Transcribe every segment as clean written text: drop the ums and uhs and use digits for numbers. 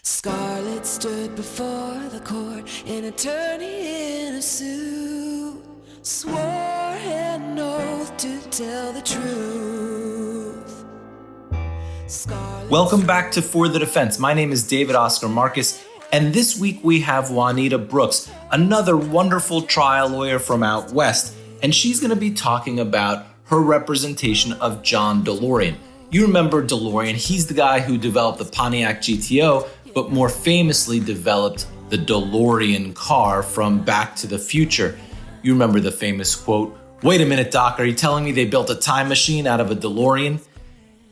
Scarlett stood before the court, an attorney in a suit, swore an oath to tell the truth. Welcome back to For the Defense. My name is David Oscar Markus, and this week we have Juanita Brooks, another wonderful trial lawyer from out west, and she's going to be talking about her representation of John DeLorean. You remember DeLorean, he's the guy who developed the Pontiac GTO, but more famously developed the DeLorean car from Back to the Future. You remember the famous quote, "Wait a minute, Doc, are you telling me they built a time machine out of a DeLorean?"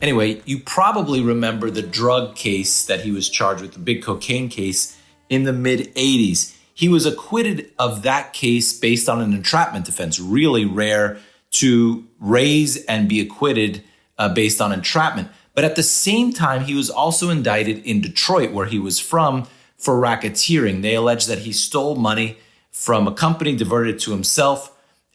Anyway, you probably remember the drug case that he was charged with, the big cocaine case in the mid-'80s. He was acquitted of that case based on an entrapment defense, really rare to raise and be acquitted based on entrapment. But at the same time, he was also indicted in Detroit, where he was from, for racketeering. They alleged that he stole money from a company, diverted it to himself.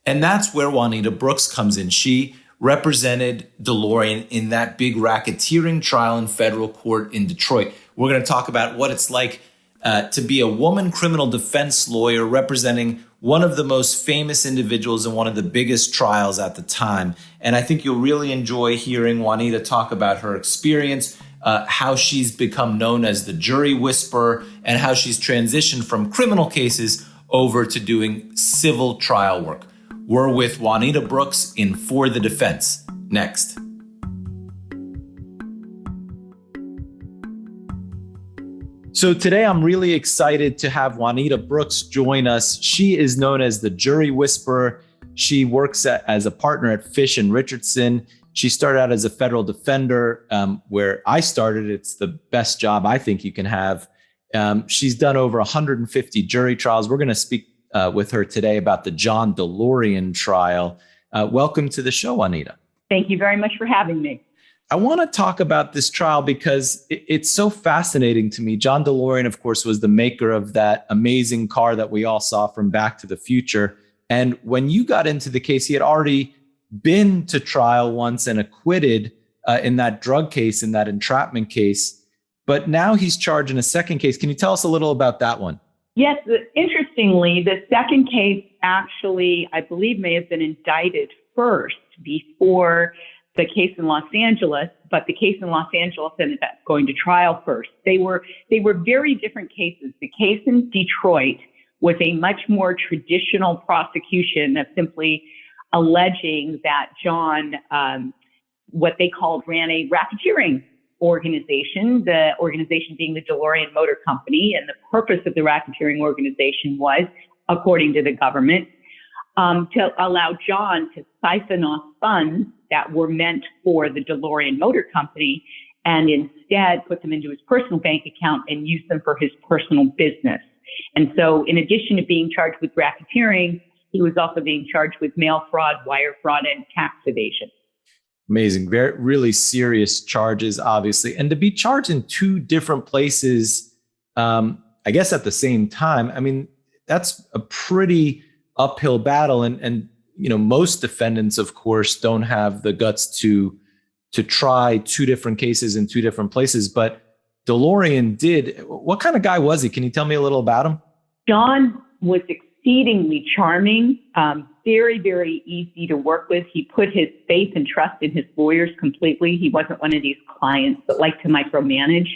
And that's where Juanita Brooks comes in. She represented DeLorean in that big racketeering trial in federal court in Detroit. We're going to talk about what it's like to be a woman criminal defense lawyer representing one of the most famous individuals in one of the biggest trials at the time. And I think you'll really enjoy hearing Juanita talk about her experience, how she's become known as the jury whisperer, and how she's transitioned from criminal cases over to doing civil trial work. We're with Juanita Brooks in For the Defense. Next. So today I'm really excited to have Juanita Brooks join us. She is known as the jury whisperer. She works as a partner at Fish and Richardson. She started out as a federal defender, where I started. It's the best job I think you can have. She's done over 150 jury trials. We're going to speak with her today about the John DeLorean trial. Welcome to the show, Juanita. Thank you very much for having me. I want to talk about this trial because it's so fascinating to me. John DeLorean, of course, was the maker of that amazing car that we all saw from Back to the Future. And when you got into the case, he had already been to trial once and acquitted in that drug case, in that entrapment case. But now he's charged in a second case. Can you tell us a little about that one? Yes, interestingly, the second case actually, I believe, may have been indicted first before the case in Los Angeles, but the case in Los Angeles ended up going to trial first. They were very different cases. The case in Detroit was a much more traditional prosecution of simply alleging that John, what they called, ran a racketeering organization, the organization being the DeLorean Motor Company. And the purpose of the racketeering organization was, according to the government, to allow John to siphon off funds that were meant for the DeLorean Motor Company and instead put them into his personal bank account and use them for his personal business. And so in addition to being charged with racketeering, he was also being charged with mail fraud, wire fraud, and tax evasion. Amazing. Very, really serious charges, obviously. And to be charged in two different places, I guess at the same time, I mean, that's a pretty uphill battle. And you know, most defendants, of course, don't have the guts to try two different cases in two different places. But DeLorean did. What kind of guy was he? Can you tell me a little about him? John was exceedingly charming, very, very easy to work with. He put his faith and trust in his lawyers completely. He wasn't one of these clients that like to micromanage,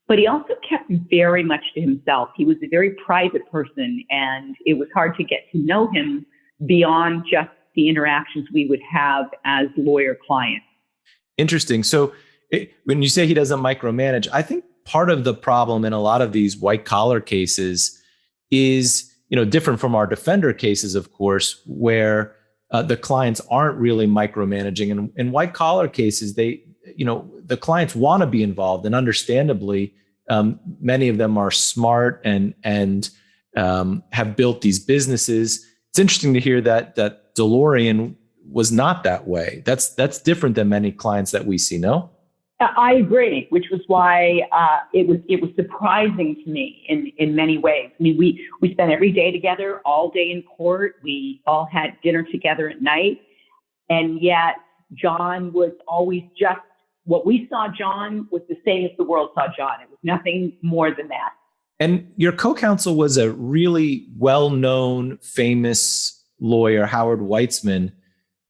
but he also kept very much to himself. He was a very private person, and it was hard to get to know him beyond just the interactions we would have as lawyer clients. Interesting. So when you say he doesn't micromanage, I think part of the problem in a lot of these white collar cases is, you know, different from our defender cases, of course, where the clients aren't really micromanaging. And in white collar cases, the clients want to be involved, and understandably, many of them are smart and have built these businesses. It's interesting to hear that DeLorean was not that way. That's different than many clients that we see. No, I agree, which was why it was surprising to me in many ways. I mean, we spent every day together, all day in court. We all had dinner together at night, and yet John was always just what we saw John was the same as the world saw John. It was nothing more than that. And your co-counsel was a really well-known, famous lawyer, Howard Weitzman.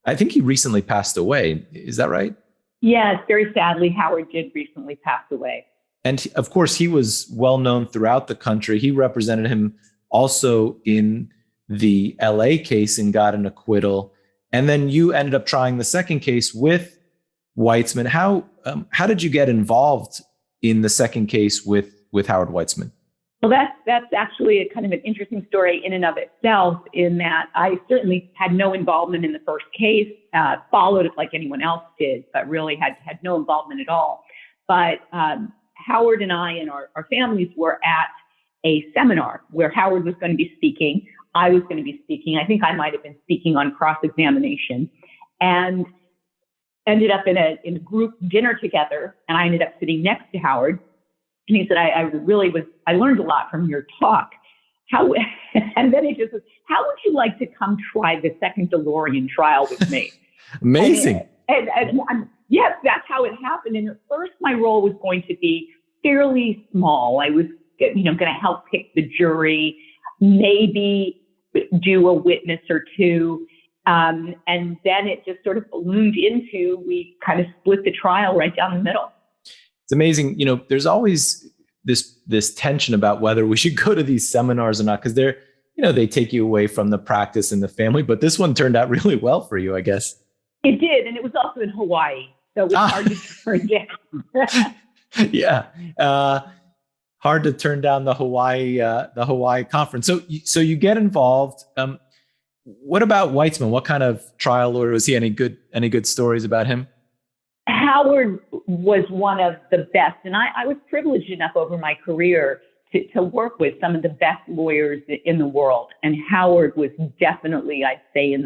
I think he recently passed away. Is that right? Yes, very sadly, Howard did recently pass away. And of course, he was well-known throughout the country. He represented him also in the LA case and got an acquittal. And then you ended up trying the second case with Weitzman. How did you get involved in the second case with Howard Weitzman? Well, that's actually a kind of an interesting story in and of itself, in that I certainly had no involvement in the first case, followed it like anyone else did, but really had no involvement at all. But Howard and I and our families were at a seminar where Howard was going to be speaking. I was going to be speaking. I think I might have been speaking on cross-examination, and ended up in a group dinner together. And I ended up sitting next to Howard. And he said, I learned a lot from your talk. And then he just said, how would you like to come try the second DeLorean trial with me? Amazing. And yes, that's how it happened. And at first, my role was going to be fairly small. I was, going to help pick the jury, maybe do a witness or two. And then it just sort of ballooned into, we kind of split the trial right down the middle. It's amazing. There's always this tension about whether we should go to these seminars or not, because they take you away from the practice and the family. But this one turned out really well for you, I guess. It did. And it was also in Hawaii. So it was hard to turn down. Yeah. Hard to turn down the Hawaii conference. So you get involved. What about Weitzman? What kind of trial lawyer was he? Any good stories about him? Howard was one of the best, and I was privileged enough over my career to work with some of the best lawyers in the world. And Howard was definitely, I'd say, in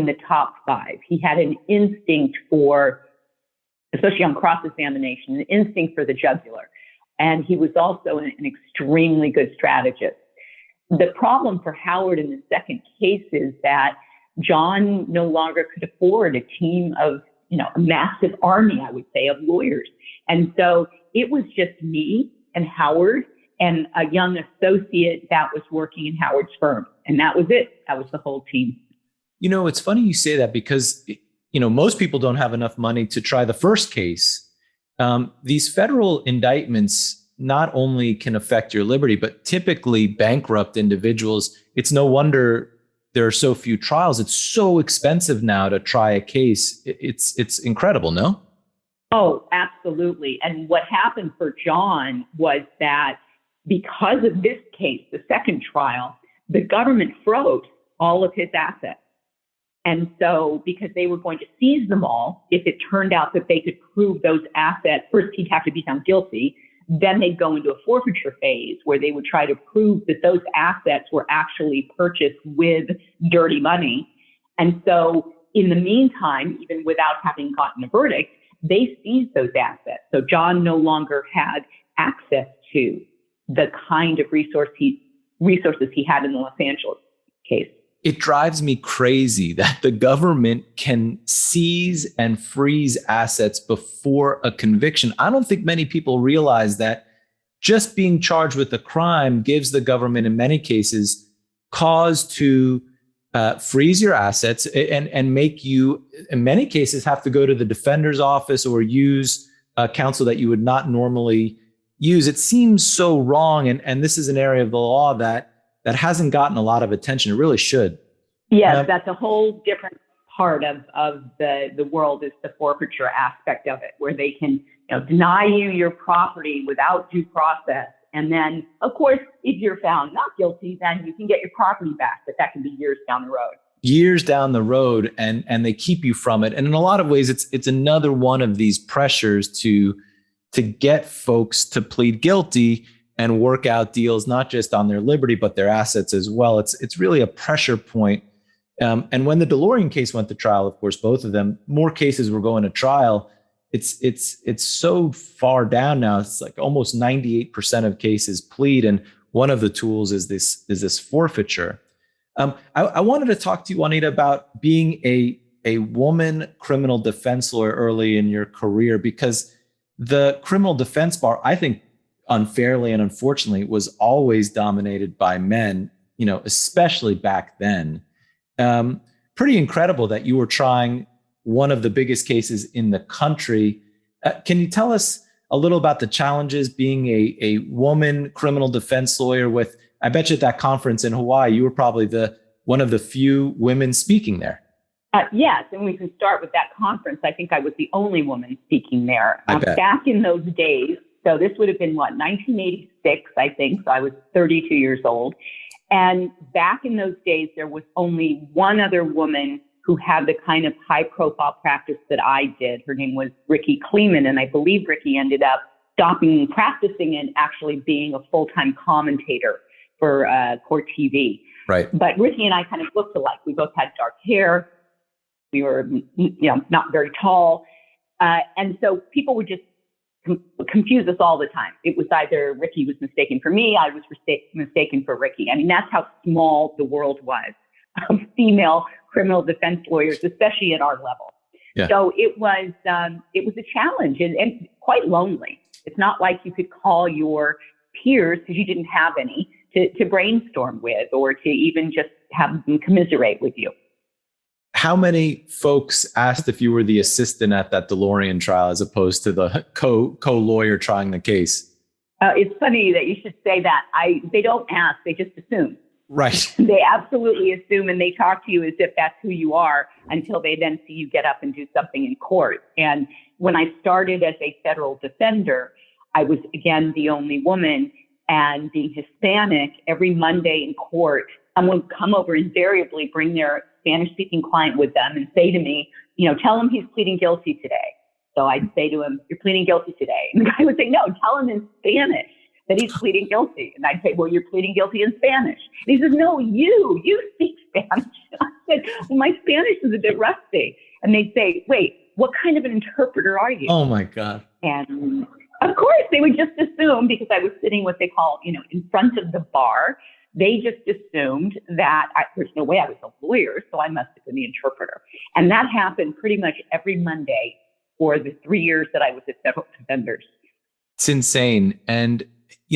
the top five. He had an instinct for, especially on cross-examination, an instinct for the jugular. And he was also an extremely good strategist. The problem for Howard in the second case is that John no longer could afford a team of, a massive army, I would say, of lawyers. And so it was just me and Howard and a young associate that was working in Howard's firm. And that was it. That was the whole team. It's funny you say that, because, most people don't have enough money to try the first case. These federal indictments not only can affect your liberty, but typically bankrupt individuals. It's no wonder there are so few trials. It's so expensive now to try a case. It's incredible, no? Oh, absolutely. And what happened for John was that because of this case, the second trial, the government froze all of his assets. And so because they were going to seize them all, if it turned out that they could prove those assets, first he'd have to be found guilty. Then they'd go into a forfeiture phase where they would try to prove that those assets were actually purchased with dirty money. And so in the meantime, even without having gotten a verdict, they seized those assets. So John no longer had access to the kind of resources he had in the Los Angeles case. It drives me crazy that the government can seize and freeze assets before a conviction. I don't think many people realize that just being charged with a crime gives the government, in many cases, cause to freeze your assets and make you, in many cases, have to go to the defender's office or use counsel that you would not normally use. It seems so wrong. And this is an area of the law that hasn't gotten a lot of attention. It really should. Yes, that's a whole different part of the world, is the forfeiture aspect of it, where they can deny you your property without due process. And then, of course, if you're found not guilty, then you can get your property back, but that can be years down the road. Years down the road, and they keep you from it. And in a lot of ways, it's another one of these pressures to get folks to plead guilty and work out deals, not just on their liberty, but their assets as well. It's really a pressure point. And when the DeLorean case went to trial, of course, both of them, more cases were going to trial. It's so far down now. It's like almost 98% of cases plead. And one of the tools is this forfeiture. I wanted to talk to you, Juanita, about being a woman criminal defense lawyer early in your career, because the criminal defense bar, I think, unfairly and unfortunately was always dominated by men, especially back then. Pretty incredible that you were trying one of the biggest cases in the country. Can you tell us a little about the challenges being a woman criminal defense lawyer with, I bet you at that conference in Hawaii, you were probably one of the few women speaking there. Yes, and we can start with that conference. I think I was the only woman speaking there. I bet. Back in those days, so this would have been 1986, I think. So I was 32 years old. And back in those days, there was only one other woman who had the kind of high profile practice that I did. Her name was Ricky Kleeman. And I believe Ricky ended up stopping practicing and actually being a full-time commentator for court TV. Right. But Ricky and I kind of looked alike. We both had dark hair. We were, not very tall. And so people would just confuse us all the time. It was either Ricky was mistaken for me, I was mistaken for Ricky. I mean, that's how small the world was of female criminal defense lawyers, especially at our level. Yeah. So it was a challenge and quite lonely. It's not like you could call your peers, because you didn't have any, to brainstorm with or to even just have them commiserate with you. How many folks asked if you were the assistant at that DeLorean trial as opposed to the co-lawyer trying the case? It's funny that you should say that. They don't ask, they just assume. Right. They absolutely assume, and they talk to you as if that's who you are until they then see you get up and do something in court. And when I started as a federal defender, I was, again, the only woman. And being Hispanic, every Monday in court, someone would come over, invariably bring their Spanish-speaking client with them and say to me, tell him he's pleading guilty today. So I'd say to him, you're pleading guilty today. And the guy would say, no, tell him in Spanish that he's pleading guilty. And I'd say, well, you're pleading guilty in Spanish. And he says, no, you speak Spanish. And I said, well, my Spanish is a bit rusty. And they'd say, wait, what kind of an interpreter are you? Oh my God. And of course, they would just assume, because I was sitting what they call, in front of the bar, they just assumed that there's no way I was a lawyer, so I must have been the interpreter. And that happened pretty much every Monday for the 3 years that I was at federal defenders. It's insane. And,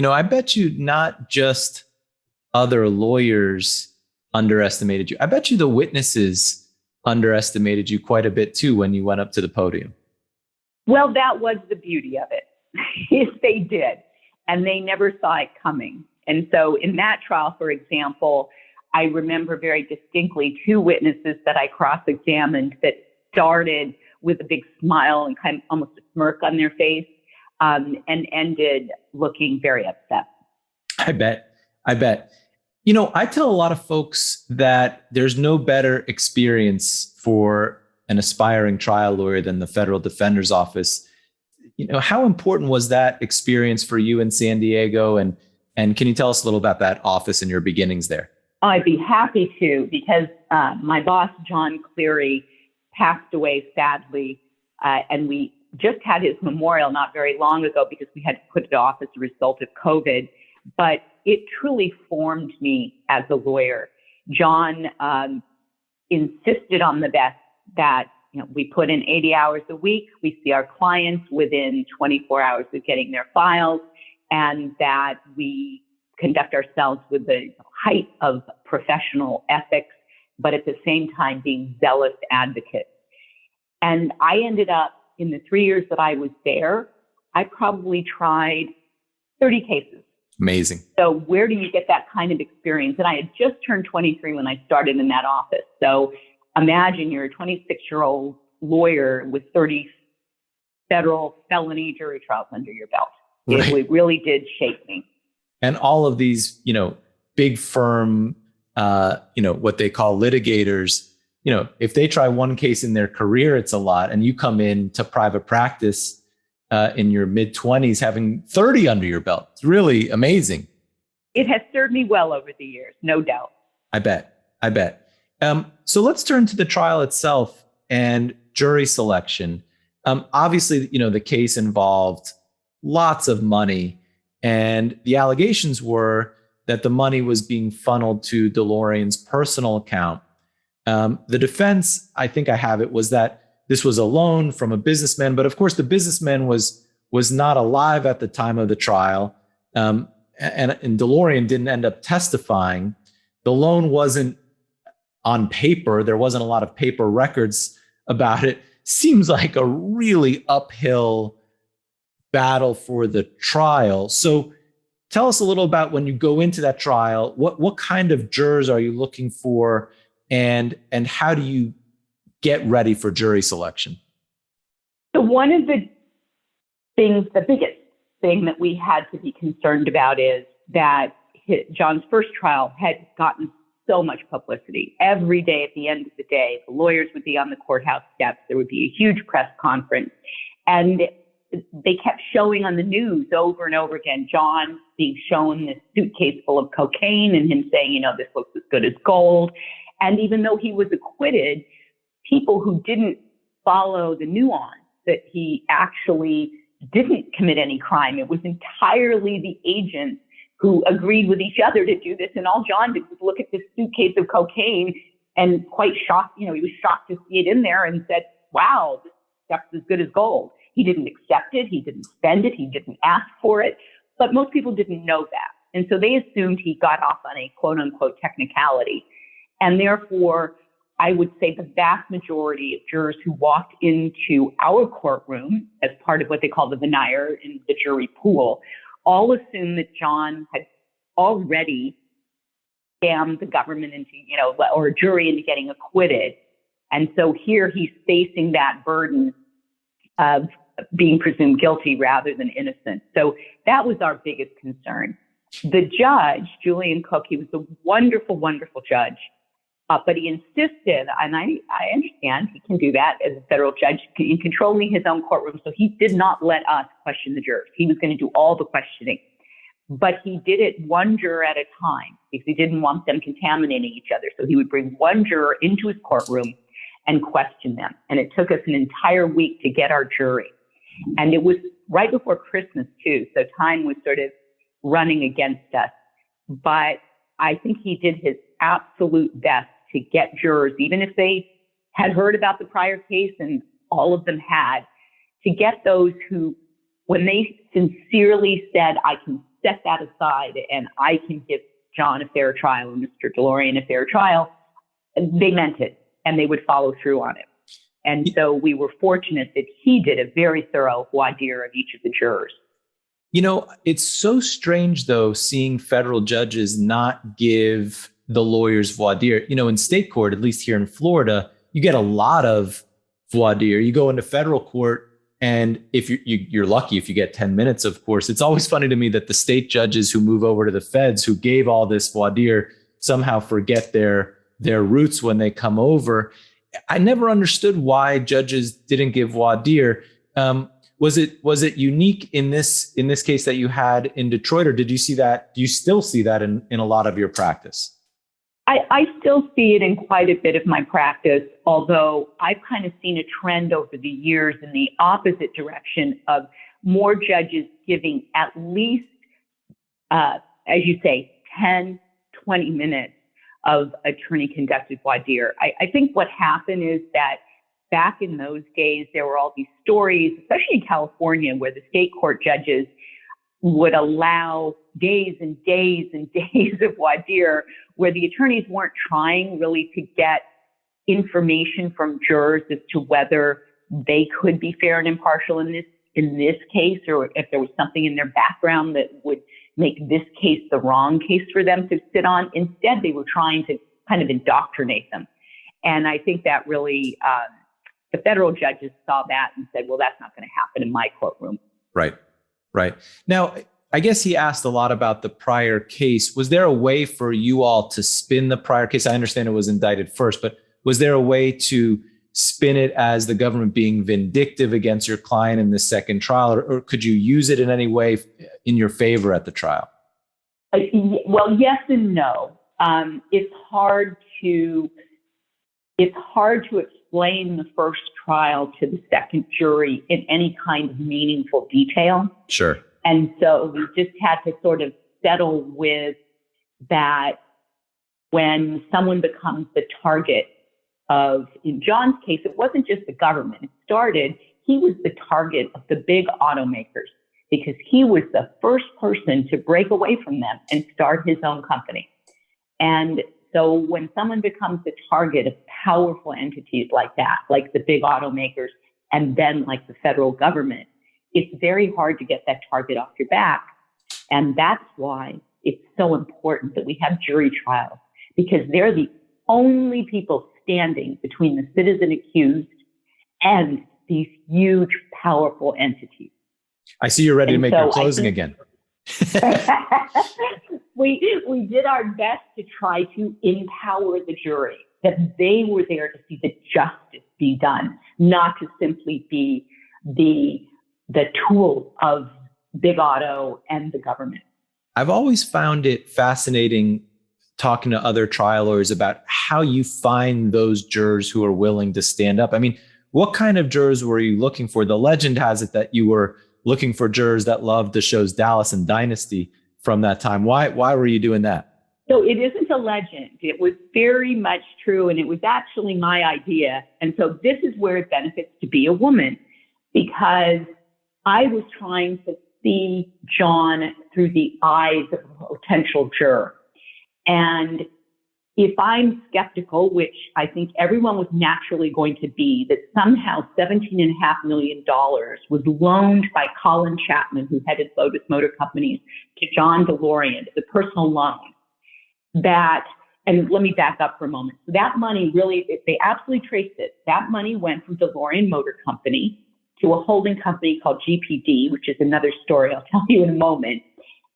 I bet you not just other lawyers underestimated you. I bet you the witnesses underestimated you quite a bit too when you went up to the podium. Well, that was the beauty of it. Yes, they did. And they never saw it coming. And so in that trial, for example, I remember very distinctly two witnesses that I cross-examined that started with a big smile and kind of almost a smirk on their face, and ended looking very upset. I bet. I tell a lot of folks that there's no better experience for an aspiring trial lawyer than the federal defender's office. How important was that experience for you in San Diego? And can you tell us a little about that office and your beginnings there? I'd be happy to, because my boss, John Cleary, passed away sadly. And we just had his memorial not very long ago because we had to put it off as a result of COVID. But it truly formed me as a lawyer. John insisted on the best that we put in 80 hours a week. We see our clients within 24 hours of getting their files, and that we conduct ourselves with the height of professional ethics, but at the same time being zealous advocates. And I ended up, in the 3 years that I was there, I probably tried 30 cases. Amazing. So where do you get that kind of experience? And I had just turned 23 when I started in that office. So imagine you're a 26-year-old lawyer with 30 federal felony jury trials under your belt. Right. It really did shape me. And all of these, big firm, what they call litigators, if they try one case in their career, it's a lot. And you come into private practice in your mid-20s having 30 under your belt. It's really amazing. It has served me well over the years, no doubt. I bet. So let's turn to the trial itself and jury selection. Obviously, the case involved lots of money, and the allegations were that the money was being funneled to DeLorean's personal account. The defense, I think I have it, was that this was a loan from a businessman, but of course the businessman was not alive at the time of the trial. and DeLorean didn't end up testifying. The loan wasn't on paper. There wasn't a lot of paper records about it. Seems like a really uphill battle for the trial. So tell us a little about when you go into that trial, what kind of jurors are you looking for, and how do you get ready for jury selection? So one of the biggest thing that we had to be concerned about is that John's first trial had gotten so much publicity. Every day at the end of the day, the lawyers would be on the courthouse steps. There would be a huge press conference. And they kept showing on the news over and over again, John being shown this suitcase full of cocaine and him saying, this looks as good as gold. And even though he was acquitted, people who didn't follow the nuance that he actually didn't commit any crime. It was entirely the agents who agreed with each other to do this. And all John did was look at this suitcase of cocaine and quite shocked, he was shocked to see it in there and said, wow, this stuff's as good as gold. He didn't accept it. He didn't spend it. He didn't ask for it. But most people didn't know that. And so they assumed he got off on a quote unquote technicality. And therefore, I would say the vast majority of jurors who walked into our courtroom as part of what they call the veneer in the jury pool all assumed that John had already scammed the government into, or a jury into getting acquitted. And so here he's facing that burden of being presumed guilty rather than innocent. So that was our biggest concern. The judge, Julian Cook, he was a wonderful, wonderful judge. But he insisted, and I understand he can do that as a federal judge in controlling his own courtroom. So he did not let us question the jurors. He was going to do all the questioning. But he did it one juror at a time because he didn't want them contaminating each other. So he would bring one juror into his courtroom and question them. And it took us an entire week to get our jury. And it was right before Christmas, too. So time was sort of running against us. But I think he did his absolute best to get jurors, even if they had heard about the prior case, and all of them had, to get those who, when they sincerely said, I can set that aside and I can give John a fair trial and Mr. DeLorean a fair trial, they meant it and they would follow through on it. And so we were fortunate that he did a very thorough voir dire of each of the jurors. It's so strange, though, seeing federal judges not give the lawyers voir dire. In state court, at least here in Florida, you get a lot of voir dire. You go into federal court, and if you're lucky if you get 10 minutes, of course. It's always funny to me that the state judges who move over to the feds, who gave all this voir dire, somehow forget their roots when they come over. I never understood why judges didn't give voir dire. Was it unique in this case that you had in Detroit, or did you see that? Do you still see that in a lot of your practice? I still see it in quite a bit of my practice, although I've kind of seen a trend over the years in the opposite direction of more judges giving at least, as you say, 10, 20 minutes of attorney-conducted voir dire. I think what happened is that back in those days, there were all these stories, especially in California, where the state court judges would allow days and days and days of voir dire, where the attorneys weren't trying really to get information from jurors as to whether they could be fair and impartial in this case, or if there was something in their background that would make this case the wrong case for them to sit on. Instead, they were trying to kind of indoctrinate them. And I think that really, the federal judges saw that and said, well, that's not going to happen in my courtroom. Right. Now, I guess he asked a lot about the prior case. Was there a way for you all to spin the prior case? I understand it was indicted first, but was there a way to spin it as the government being vindictive against your client in the second trial, or could you use it in any way in your favor at the trial? Well, yes and no. It's hard to explain the first trial to the second jury in any kind of meaningful detail. Sure. And so we just had to sort of settle with that when someone becomes the target of, in John's case, it wasn't just the government. He was the target of the big automakers. because he was the first person to break away from them and start his own company. And so when someone becomes the target of powerful entities like that, like the big automakers, and then like the federal government, it's very hard to get that target off your back. And that's why it's so important that we have jury trials, because they're the only people standing between the citizen accused and these huge, powerful entities. I see you're ready to make your closing again. We did our best to try to empower the jury, that they were there to see the justice be done, not to simply be the tool of big auto and the government. I've always found it fascinating talking to other trial lawyers about how you find those jurors who are willing to stand up. I mean, what kind of jurors were you looking for? The legend has it that you were looking for jurors that loved the shows Dallas and Dynasty from that time. Why were you doing that? So it isn't a legend. It was very much true, and it was actually my idea. And so this is where it benefits to be a woman, because I was trying to see John through the eyes of a potential juror. And if I'm skeptical, which I think everyone was naturally going to be, that somehow $17.5 million was loaned by Colin Chapman, who headed Lotus Motor Companies, to John DeLorean, the personal loan, and let me back up for a moment. So that money really, they absolutely traced it. That money went from DeLorean Motor Company to a holding company called GPD, which is another story I'll tell you in a moment.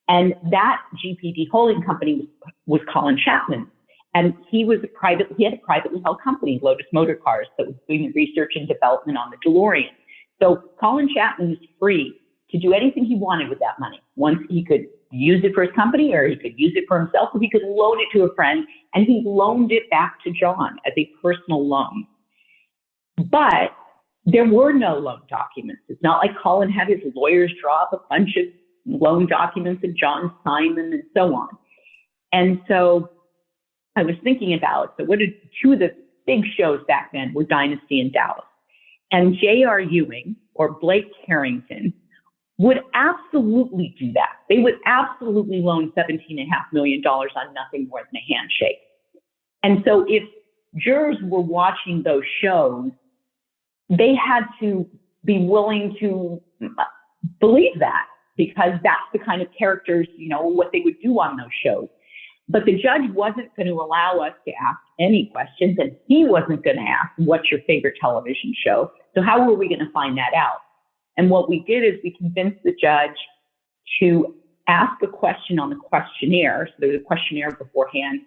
And that GPD holding company was Colin Chapman. And he had a privately held company, Lotus Motor Cars, that was doing research and development on the DeLorean. So Colin Chapman was free to do anything he wanted with that money. Once he could use it for his company, or he could use it for himself, or he could loan it to a friend, and he loaned it back to John as a personal loan. But there were no loan documents. It's not like Colin had his lawyers draw up a bunch of loan documents and John signed them and so on. And so I was thinking about, so two of the big shows back then were Dynasty and Dallas. And J.R. Ewing or Blake Carrington would absolutely do that. They would absolutely loan $17.5 million on nothing more than a handshake. And so if jurors were watching those shows, they had to be willing to believe that, because that's the kind of characters, what they would do on those shows. But the judge wasn't going to allow us to ask any questions, and he wasn't going to ask, what's your favorite television show? So how were we going to find that out? And what we did is we convinced the judge to ask a question on the questionnaire. So there's a questionnaire beforehand,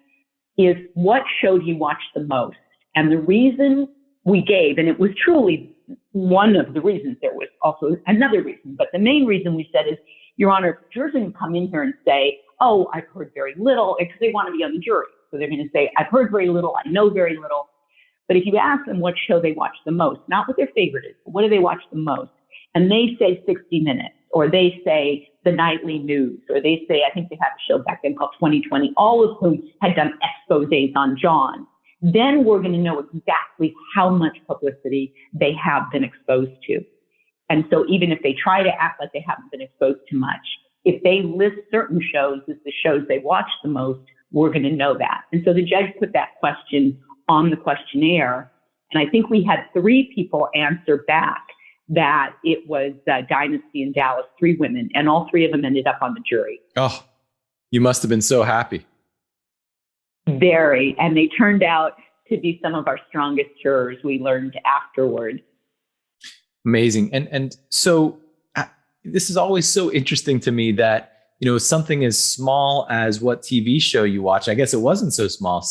is what show do you watch the most? And the reason we gave, and it was truly one of the reasons, there was also another reason, but the main reason we said is, Your Honor, jurors didn't come in here and say, oh, I've heard very little, because they want to be on the jury. So they're going to say, I've heard very little, I know very little. But if you ask them what show they watch the most, not what their favorite is, but what do they watch the most? And they say 60 Minutes, or they say the nightly news, or they say, I think they had a show back then called 2020, all of whom had done exposés on John, then we're going to know exactly how much publicity they have been exposed to. And so even if they try to act like they haven't been exposed to much, if they list certain shows as the shows they watch the most, we're going to know that. And so the judge put that question on the questionnaire. And I think we had 3 people answer back that it was Dynasty and Dallas, 3 women, and all 3 of them ended up on the jury. Oh, you must have been so happy. Very. And they turned out to be some of our strongest jurors, we learned afterward. Amazing. And so this is always so interesting to me that, something as small as what TV show you watch, I guess it wasn't so small,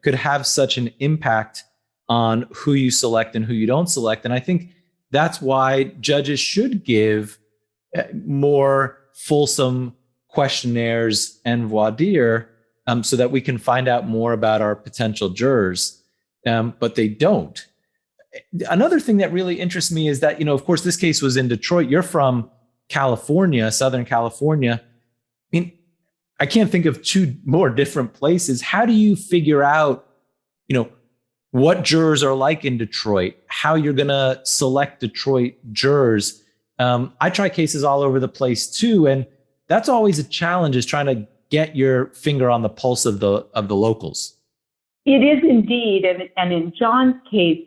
could have such an impact on who you select and who you don't select. And I think that's why judges should give more fulsome questionnaires and voir dire, so that we can find out more about our potential jurors, but they don't. Another thing that really interests me is that, of course, this case was in Detroit. You're from California, Southern California. I mean, I can't think of 2 more different places. How do you figure out, what jurors are like in Detroit, how you're going to select Detroit jurors? I try cases all over the place too, and that's always a challenge, is trying to get your finger on the pulse of the locals. It is indeed. And in John's case,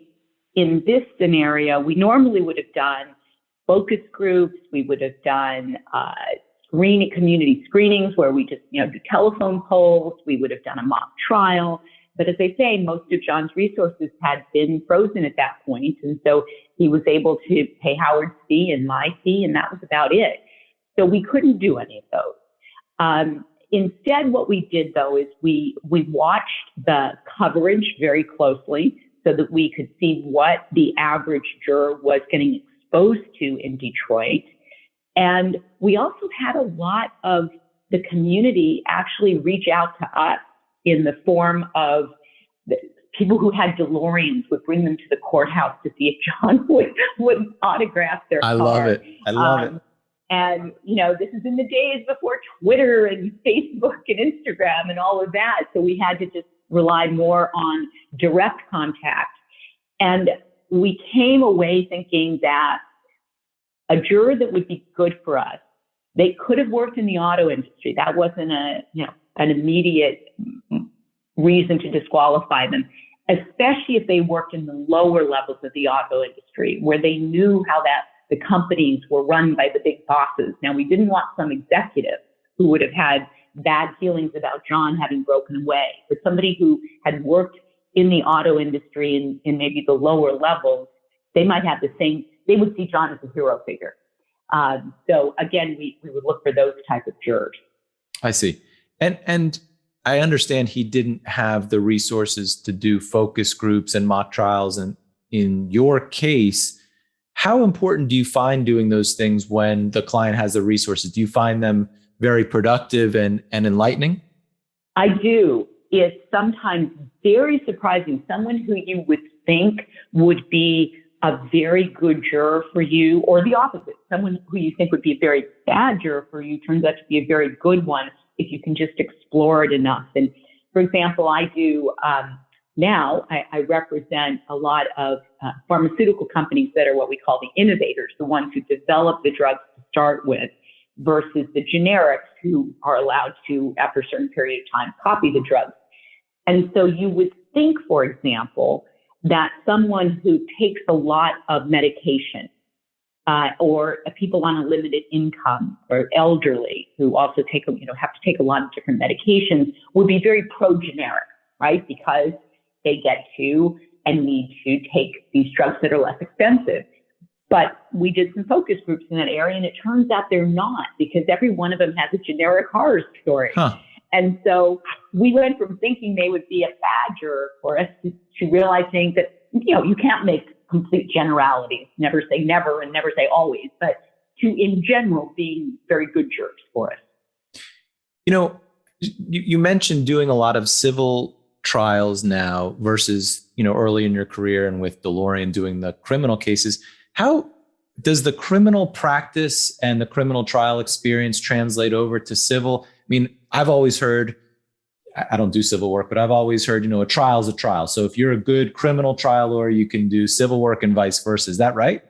in this scenario, we normally would have done focus groups. We would have done community screenings where we just, do telephone polls. We would have done a mock trial. But as I say, most of John's resources had been frozen at that point. And so he was able to pay Howard's fee and my fee, and that was about it. So we couldn't do any of those. Instead, what we did, though, is we watched the coverage very closely so that we could see what the average juror was getting exposed to in Detroit. And we also had a lot of the community actually reach out to us in the form of the people who had DeLoreans would bring them to the courthouse to see if John would autograph their car. I love it. I love it. And, this is in the days before Twitter and Facebook and Instagram and all of that. So we had to just rely more on direct contact. And we came away thinking that a juror that would be good for us, they could have worked in the auto industry. That wasn't an immediate reason to disqualify them, especially if they worked in the lower levels of the auto industry, where they knew how the companies were run by the big bosses. Now, we didn't want some executive who would have had bad feelings about John having broken away, but somebody who had worked in the auto industry in maybe the lower levels, they might have they would see John as a hero figure. So again, we would look for those type of jurors. I see. And I understand he didn't have the resources to do focus groups and mock trials. And in your case, how important do you find doing those things when the client has the resources? Do you find them very productive and enlightening? I do. It's sometimes very surprising. Someone who you would think would be a very good juror for you, or the opposite. Someone who you think would be a very bad juror for you turns out to be a very good one if you can just explore it enough. And for example, I do now, I represent a lot of pharmaceutical companies that are what we call the innovators, the ones who develop the drugs to start with, versus the generics who are allowed to, after a certain period of time, copy the drugs. And so you would think, for example, that someone who takes a lot of medication, or people on a limited income, or elderly who also have to take a lot of different medications, would be very pro-generic, right? Because they get to and need to take these drugs that are less expensive. But we did some focus groups in that area, and it turns out they're not, because every one of them has a generic horror story. Huh. And so we went from thinking they would be a bad juror for us to realizing that, you can't make complete generalities, never say never and never say always, but to, in general, being very good jurors for us. You mentioned doing a lot of civil trials now versus, early in your career and with DeLorean doing the criminal cases. How does the criminal practice and the criminal trial experience translate over to civil? I mean, I've always heard, I don't do civil work, but I've always heard, a trial is a trial. So if you're a good criminal trial lawyer, you can do civil work and vice versa. Is that right?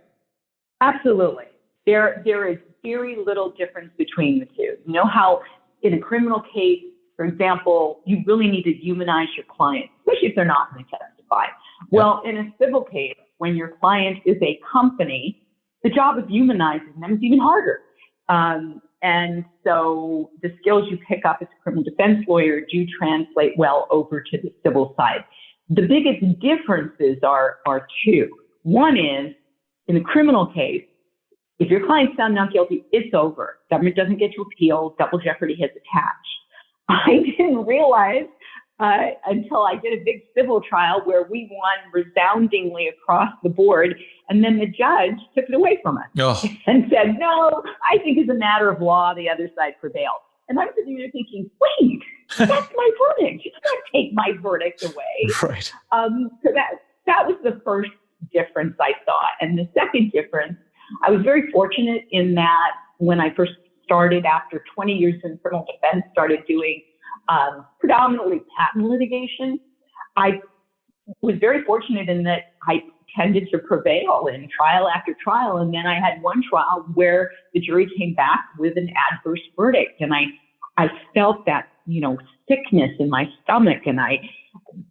Absolutely. There is very little difference between the two. You know how in a criminal case, for example, you really need to humanize your client, especially if they're not going to testify. Well, in a civil case, when your client is a company, the job of humanizing them is even harder. And so the skills you pick up as a criminal defense lawyer do translate well over to the civil side. The biggest differences are two. One is, in the criminal case, if your client's found not guilty, it's over. Government doesn't get to appeal. Double jeopardy has attached. I didn't realize until I did a big civil trial where we won resoundingly across the board, and then the judge took it away from us and said, no, I think as a matter of law, the other side prevailed. And I was sitting there thinking, wait, that's my verdict. You can't take my verdict away. Right. So that was the first difference I saw. And the second difference, I was very fortunate in that when I first started after 20 years in criminal defense, started doing predominantly patent litigation, I was very fortunate in that I tended to prevail in trial after trial. And then I had one trial where the jury came back with an adverse verdict. And I felt that, sickness in my stomach. And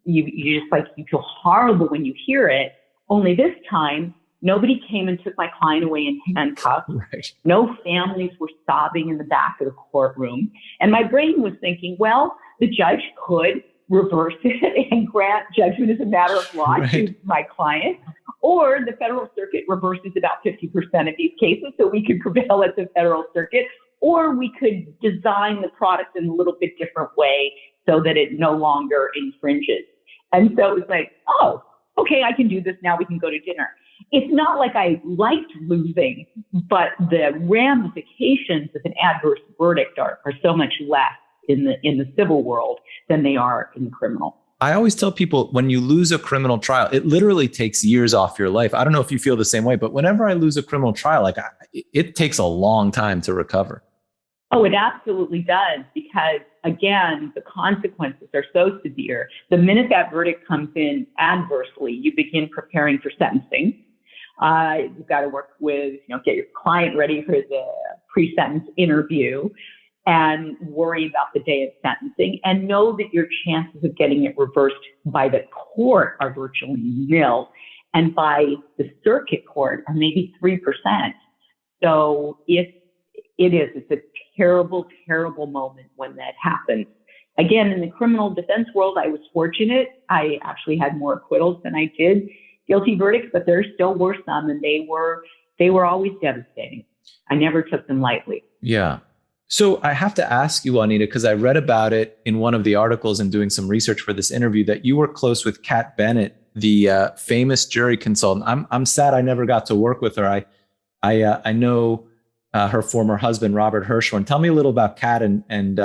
you just like, you feel horrible when you hear it. Only this time, nobody came and took my client away in handcuffs. Right. No families were sobbing in the back of the courtroom. And my brain was thinking, well, the judge could reverse it and grant judgment as a matter of law to my client, or the federal circuit reverses about 50% of these cases, so we could prevail at the federal circuit, or we could design the product in a little bit different way so that it no longer infringes. And so it was like, oh, okay, I can do this now. We can go to dinner. It's not like I liked losing, but the ramifications of an adverse verdict are so much less in the civil world than they are in the criminal. I always tell people, when you lose a criminal trial, it literally takes years off your life. I don't know if you feel the same way, but whenever I lose a criminal trial, it takes a long time to recover. Oh, it absolutely does, because again, the consequences are so severe. The minute that verdict comes in adversely, you begin preparing for sentencing. You've got to work with, get your client ready for the pre-sentence interview and worry about the day of sentencing, and know that your chances of getting it reversed by the court are virtually nil, and by the circuit court are maybe 3%. So it's a terrible, terrible moment when that happens. Again, in the criminal defense world, I was fortunate. I actually had more acquittals than I did guilty verdicts, but there still were some, and they were always devastating. I never took them lightly. Yeah. So I have to ask you, Juanita, because I read about it in one of the articles and doing some research for this interview, that you were close with Kat Bennett, the famous jury consultant. I'm sad I never got to work with her. I know her former husband, Robert Hirschhorn. Tell me a little about Kat, and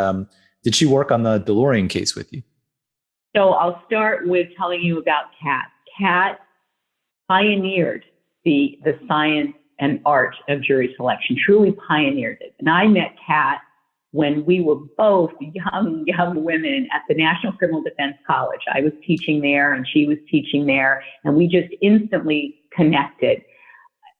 did she work on the DeLorean case with you? So I'll start with telling you about Kat. Kat pioneered the science and art of jury selection, truly pioneered it. And I met Kat when we were both young women at the National Criminal Defense College. I was teaching there and she was teaching there, and we just instantly connected.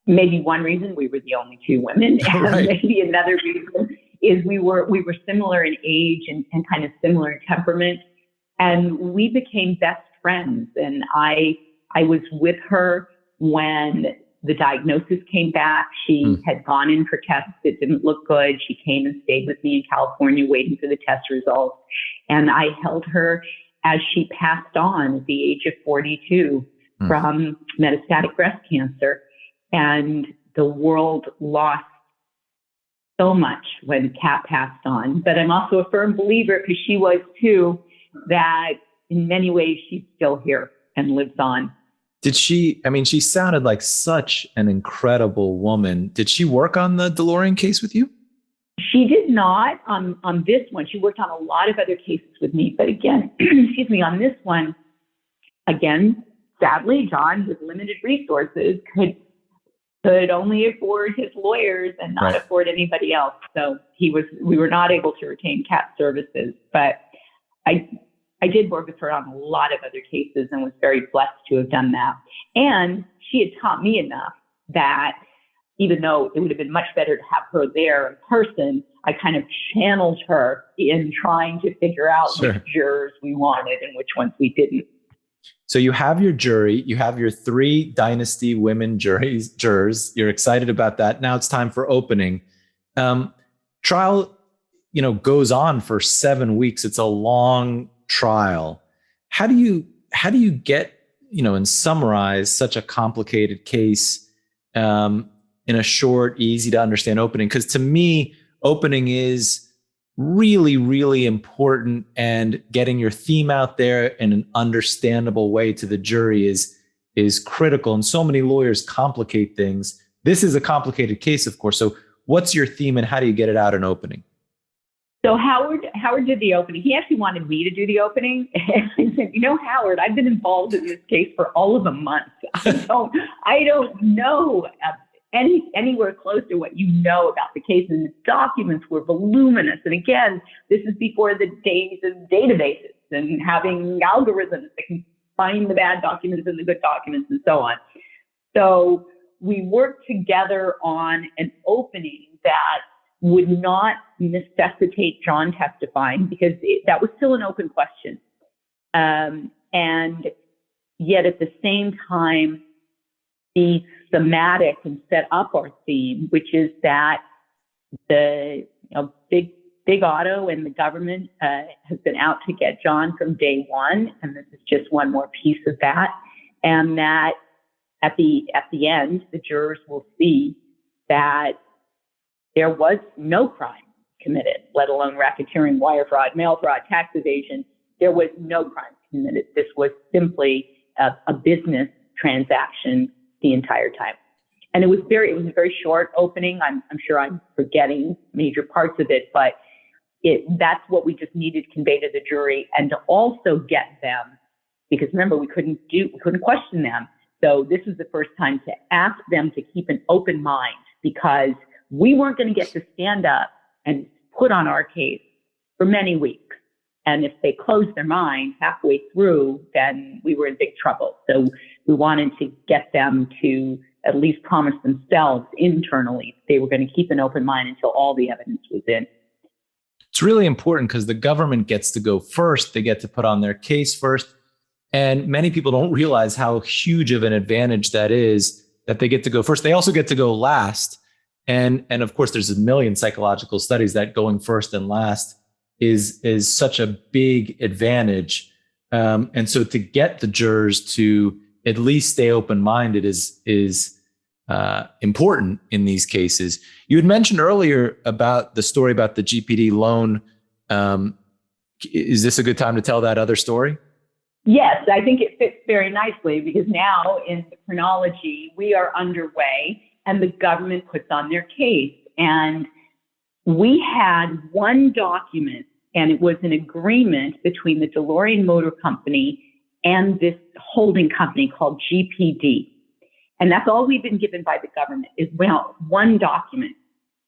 Maybe one reason we were the only two women, and right. Maybe another reason is we were similar in age and kind of similar in temperament, and we became best friends. And I was with her when the diagnosis came back. She had gone in for tests that didn't look good. She came and stayed with me in California waiting for the test results. And I held her as she passed on at the age of 42 from metastatic breast cancer. And the world lost so much when Kat passed on. But I'm also a firm believer, because she was too, that in many ways she's still here and lives on. Did she sounded like such an incredible woman. Did she work on the DeLorean case with you? She did not on this one. She worked on a lot of other cases with me. But again, excuse me, on this one, again, sadly, John, with limited resources, could only afford his lawyers and not afford anybody else. So we were not able to retain Kat's services. But I did work with her on a lot of other cases and was very blessed to have done that. And she had taught me enough that even though it would have been much better to have her there in person, I kind of channeled her in trying to figure out which jurors we wanted and which ones we didn't. So you have your jury, you have your 3 Dynasty women jurors. You're excited about that. Now it's time for opening. Trial, goes on for 7 weeks. It's a long trial. How do you get, and summarize such a complicated case in a short, easy to understand opening? Because to me, opening is really, really important, and getting your theme out there in an understandable way to the jury is critical. And so many lawyers complicate things. This is a complicated case, of course. So what's your theme and how do you get it out in opening? So Howard did the opening. He actually wanted me to do the opening. And I said, Howard, I've been involved in this case for all of a month. I don't know anywhere close to what you know about the case. And the documents were voluminous. And again, this is before the days of databases and having algorithms that can find the bad documents and the good documents and so on. So we worked together on an opening that would not necessitate John testifying because that was still an open question. And yet at the same time, be thematic and set up our theme, which is that the big auto and the government has been out to get John from day one, and this is just one more piece of that. And that at the end, the jurors will see that there was no crime committed, let alone racketeering, wire fraud, mail fraud, tax evasion. There was no crime committed. This was simply a business transaction the entire time. And it was a very short opening. I'm sure I'm forgetting major parts of it, but that's what we just needed to convey to the jury, and to also get them, because remember, we couldn't question them. So this was the first time to ask them to keep an open mind, because we weren't going to get to stand up and put on our case for many weeks. And if they closed their mind halfway through, then we were in big trouble. So we wanted to get them to at least promise themselves internally they were going to keep an open mind until all the evidence was in. It's really important because the government gets to go first. They get to put on their case first. And many people don't realize how huge of an advantage that is, that they get to go first. They also get to go last. And of course, there's a million psychological studies that going first and last is such a big advantage. And so to get the jurors to at least stay open-minded is important in these cases. You had mentioned earlier about the story about the GPD loan. Is this a good time to tell that other story? Yes, I think it fits very nicely, because now in the chronology, we are underway and the government puts on their case. And we had one document, and it was an agreement between the DeLorean Motor Company and this holding company called GPD. And that's all we've been given by the government is, well, one document.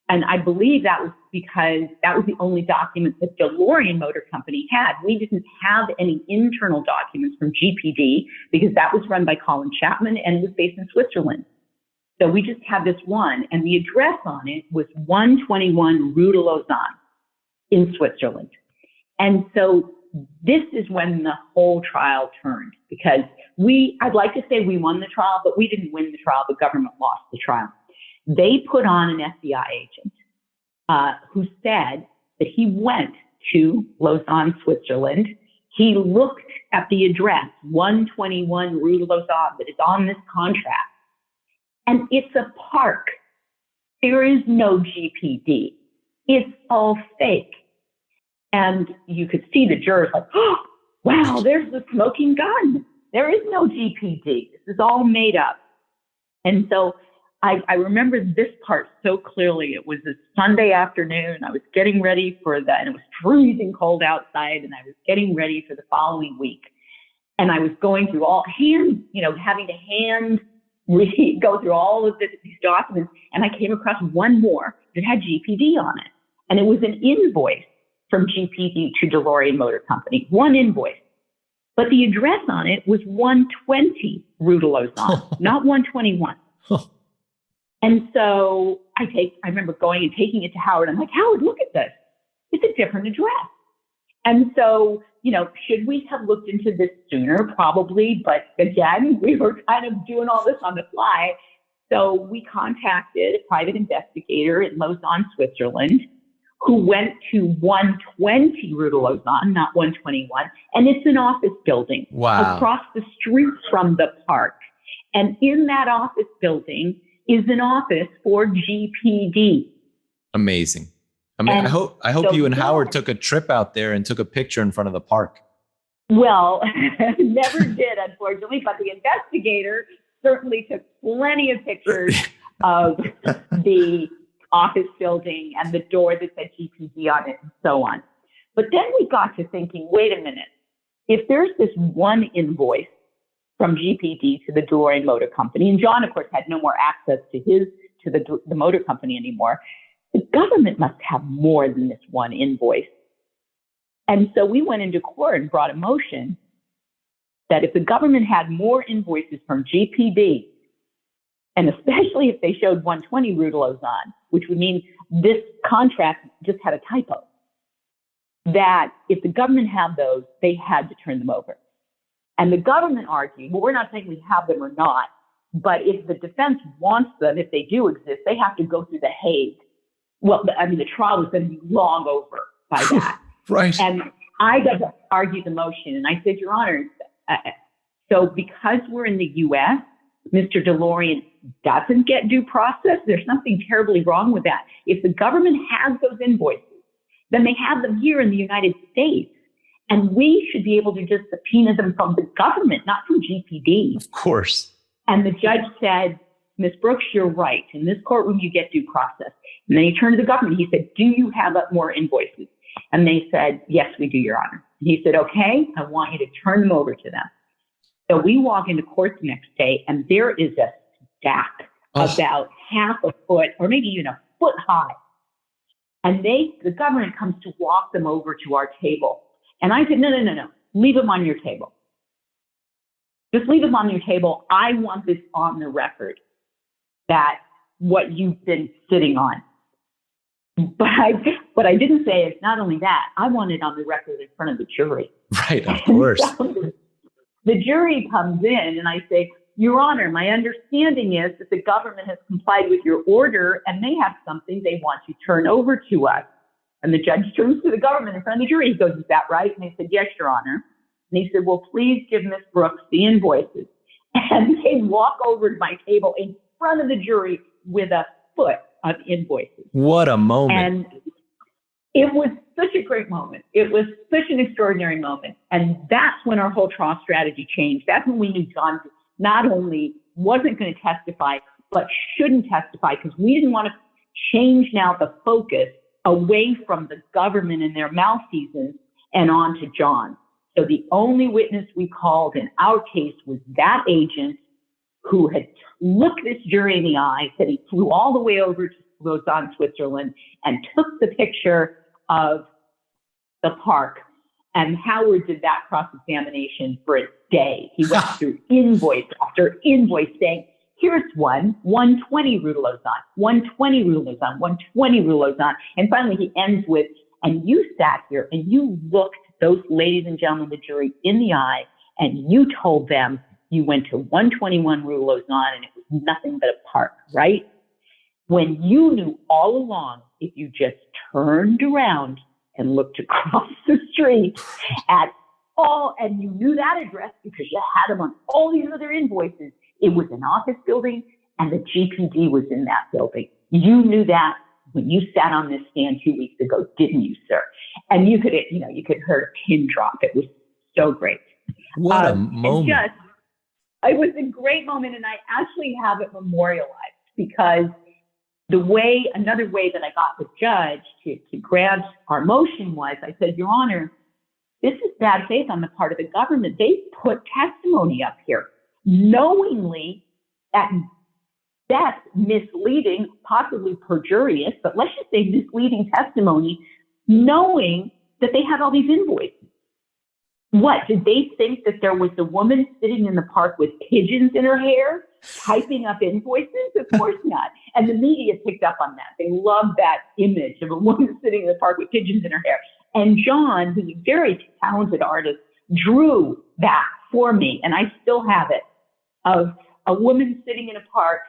And I believe that was because that was the only document that DeLorean Motor Company had. We didn't have any internal documents from GPD because that was run by Colin Chapman and it was based in Switzerland. So we just had this one, and the address on it was 121 Rue de Lausanne in Switzerland. And so this is when the whole trial turned, because I'd like to say we won the trial, but we didn't win the trial. The government lost the trial. They put on an FBI agent who said that he went to Lausanne, Switzerland. He looked at the address, 121 Rue de Lausanne, that is on this contract. And it's a park. There is no GPD. It's all fake. And you could see the jurors like, oh, wow, there's the smoking gun. There is no GPD. This is all made up. And so I remember this part so clearly. It was a Sunday afternoon. I was getting ready for that, and it was freezing cold outside, and I was getting ready for the following week. And I was going through having to go through all of these documents, and I came across one more that had GPD on it. And it was an invoice from GPD to DeLorean Motor Company, one invoice. But the address on it was 120 Rue de Lausanne, not 121. And so I remember going and taking it to Howard. I'm like, Howard, look at this. It's a different address. And so, should we have looked into this sooner? Probably. But again, we were kind of doing all this on the fly. So we contacted a private investigator in Lausanne, Switzerland, who went to 120 Rue de Lausanne, not 121. And it's an office building across the street from the park. And in that office building is an office for GPD. Amazing. I hope you and Howard took a trip out there and took a picture in front of the park. Well, never did, unfortunately, but the investigator certainly took plenty of pictures of the office building and the door that said GPD on it and so on. But then we got to thinking, wait a minute, if there's this one invoice from GPD to the DeLorean Motor Company, and John, of course, had no more access to the motor company anymore, the government must have more than this one invoice. And so we went into court and brought a motion that if the government had more invoices from GPD, and especially if they showed 120 Rudelozan, which would mean this contract just had a typo, that if the government had those, they had to turn them over. And the government argued, well, we're not saying we have them or not, but if the defense wants them, if they do exist, they have to go through the Hague. Well, I mean, the trial was going to be long over by that. Right. And I got to argue the motion, and I said, Your Honor, so because we're in the U.S., Mr. DeLorean doesn't get due process. There's nothing terribly wrong with that. If the government has those invoices, then they have them here in the United States. And we should be able to just subpoena them from the government, not from GPD. Of course. And the judge said, Ms. Brooks, you're right. In this courtroom, you get due process. And then he turned to the government. He said, do you have more invoices? And they said, yes, we do, Your Honor. And he said, okay, I want you to turn them over to them. So we walk into court the next day, and there is a stack about half a foot or maybe even a foot high. And the government comes to walk them over to our table. And I said, no. Leave them on your table. Just leave them on your table. I want this on the record, that what you've been sitting on. But what I didn't say is not only that, I want it on the record in front of the jury. Right, of course. So the jury comes in and I say, Your Honor, my understanding is that the government has complied with your order and they have something they want to turn over to us. And the judge turns to the government in front of the jury. He goes, is that right? And they said, yes, Your Honor. And he said, well, please give Ms. Brooks the invoices. And they walk over to my table in front of the jury with a foot of invoices. What a moment. And it was such a great moment. It was such an extraordinary moment. And that's when our whole trial strategy changed. That's when we knew John not only wasn't going to testify, but shouldn't testify, because we didn't want to change now the focus away from the government and their malfeasance and on to John. So the only witness we called in our case was that agent who had looked this jury in the eye, said he flew all the way over to Lausanne, Switzerland, and took the picture of the park. And Howard did that cross-examination for a day. He went through invoice after invoice saying, here's 120 Rue de Lausanne, 120 Rue de Lausanne, 120 Rue de Lausanne. And finally he ends with, and you sat here and you looked those ladies and gentlemen of the jury in the eye and you told them you went to 121 Rue de Lausanne and it was nothing but a park, right? When you knew all along, if you just turned around and looked across the street at all, and you knew that address because you had them on all these other invoices, it was an office building and the GPD was in that building. You knew that when you sat on this stand 2 weeks ago, didn't you, sir? And you could hear a pin drop. It was so great. What a moment. It was a great moment, and I actually have it memorialized because another way that I got the judge to grant our motion was, I said, Your Honor, this is bad faith on the part of the government. They put testimony up here, knowingly, at best misleading, possibly perjurious, but let's just say misleading testimony, knowing that they had all these invoices. What, did they think that there was a woman sitting in the park with pigeons in her hair, typing up invoices? Of course not. And the media picked up on that. They loved that image of a woman sitting in the park with pigeons in her hair. And John, who's a very talented artist, drew that for me, and I still have it, of a woman sitting in a park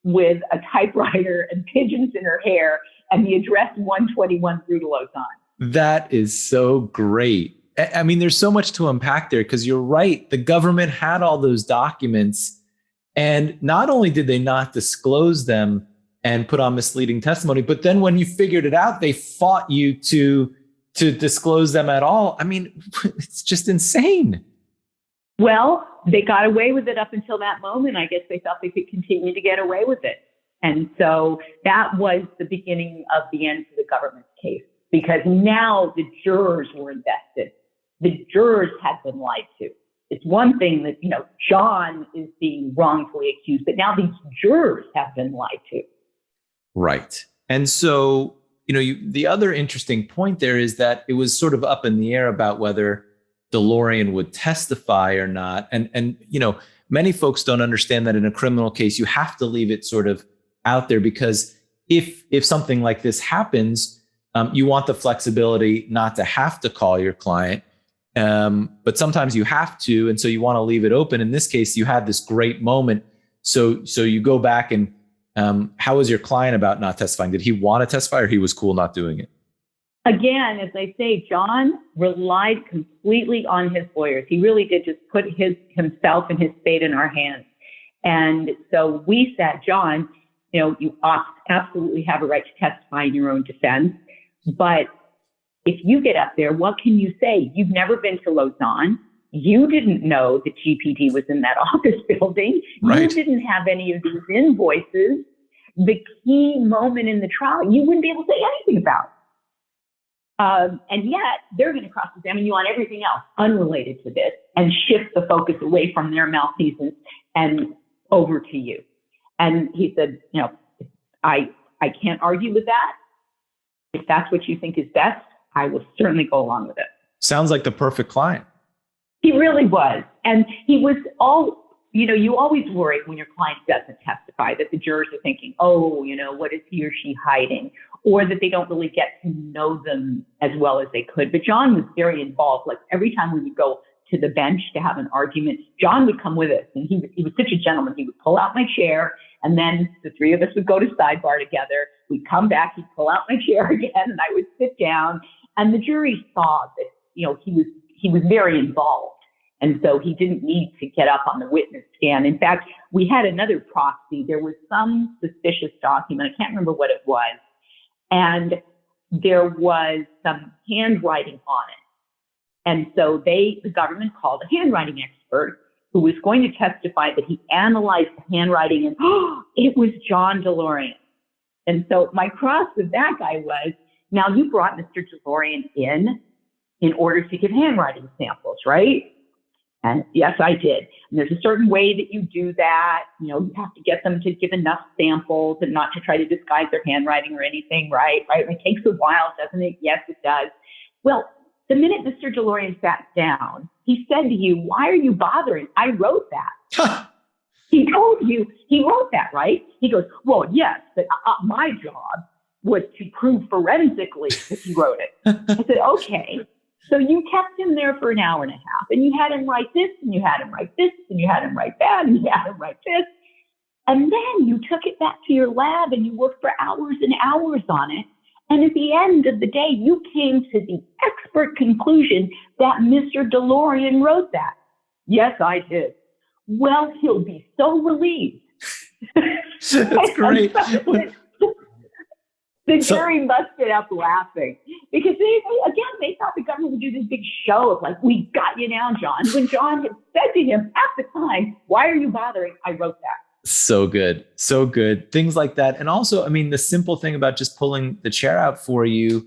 with a typewriter and pigeons in her hair and the address 121 Rue de Lausanne. That is so great. I mean, there's so much to unpack there because you're right. The government had all those documents, and not only did they not disclose them and put on misleading testimony, but then when you figured it out, they fought you to disclose them at all. I mean, it's just insane. Well, they got away with it up until that moment. I guess they thought they could continue to get away with it. And so that was the beginning of the end for the government's case, because now the jurors were invested. The jurors had been lied to. It's one thing that, John is being wrongfully accused, but now these jurors have been lied to. Right. And so, the other interesting point there is that it was sort of up in the air about whether DeLorean would testify or not. And many folks don't understand that in a criminal case, you have to leave it sort of out there, because if something like this happens, you want the flexibility not to have to call your client. But sometimes you have to, and so you want to leave it open. In this case, you had this great moment. So you go back and how was your client about not testifying? Did he want to testify, or he was cool not doing it? Again, as I say, John relied completely on his lawyers. He really did just put himself and his fate in our hands. And so we said, John, you absolutely have a right to testify in your own defense. But if you get up there, what can you say? You've never been to Lausanne. You didn't know the GPD was in that office building. Right. You didn't have any of these invoices. The key moment in the trial, you wouldn't be able to say anything about. And yet they're going to cross-examine you on everything else unrelated to this and shift the focus away from their malfeasance and over to you. And he said, I can't argue with that. If that's what you think is best, I will certainly go along with it. Sounds like the perfect client. He really was. And he was you always worry when your client doesn't testify that the jurors are thinking, what is he or she hiding? Or that they don't really get to know them as well as they could. But John was very involved. Like every time we would go to the bench to have an argument, John would come with us. And he was such a gentleman. He would pull out my chair, and then the three of us would go to sidebar together. We'd come back, he'd pull out my chair again, and I would sit down. And the jury saw that, he was very involved. And so he didn't need to get up on the witness stand. In fact, we had another proxy. There was some suspicious document. I can't remember what it was. And there was some handwriting on it. And so the government called a handwriting expert who was going to testify that he analyzed the handwriting and, it was John DeLorean. And so my cross with that guy was, now you brought Mr. DeLorean in order to give handwriting samples, right? And yes, I did. And there's a certain way that you do that. You have to get them to give enough samples and not to try to disguise their handwriting or anything, right? And it takes a while, doesn't it? Yes, it does. Well, the minute Mr. DeLorean sat down, he said to you, why are you bothering? I wrote that. He told you he wrote that, right? He goes, well, yes, but my job was to prove forensically that he wrote it. I said, okay. So you kept him there for an hour and a half, and you had him write this, and you had him write this, and you had him write that, and you had him write this. And then you took it back to your lab and you worked for hours and hours on it. And at the end of the day, you came to the expert conclusion that Mr. DeLorean wrote that. Yes, I did. Well, he'll be so relieved. That's great. The jury busted up laughing because they thought the government would do this big show of like, we got you now, John. When John had said to him at the time, why are you bothering? I wrote that. So good. So good. Things like that. And also, the simple thing about just pulling the chair out for you,